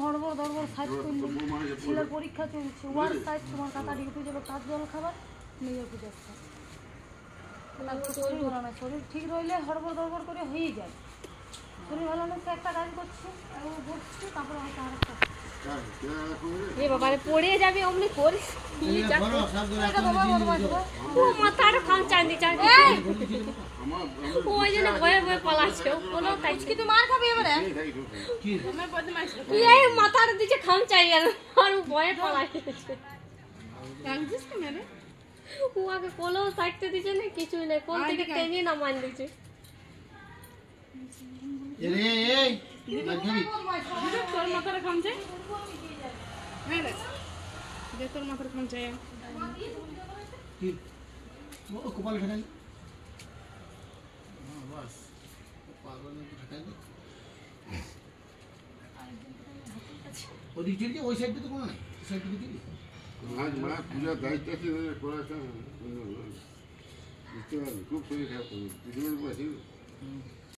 হড়বড় দড়বড় size করলি ছেলের পরীক্ষা চলছে ওয়ার সাইজ তোমার কাকা ডিউটি যাবে তার জল খাবার মেয়ের পুজো শরীর ভালো না শরীর ঠিক রইলে হড়বড় দড়বড় করে হয়ে যায় শরীর ভালো না একটা কাজ করছে বসছে তারপরে হয়তো আরেকটা এ বাবারে পড়ে যাবে অমনি করিস ও মাথার খান চাঁদি চাঁদি ওই জন্য ভয়ে ভয়ে পালাচ্ছে কোনো তাই কি তুই মার খাবি এবারে কি আমার বদমাশ এই মাথার দিকে খান চাই গেল আর ও ভয়ে পালাচ্ছে জানছিস কি মেরে ও আগে কোলো সাইডতে দিছে না কিছুই নাই কোল থেকে টেনে নামান দিছে এরে এই লাগবি তোর মাথার খান চাই হ্যাঁ রে দে তোর মাথার খান চাই কি ও কপাল ঠাকাই বাস কপাল ঠাকাই ওদিকে যে ওই সাইডে তো কোনো নাই সাইডে দিকে আজ না পূজা দায়িত্ব আছে করাটা খুব শরীর খারাপ কিছু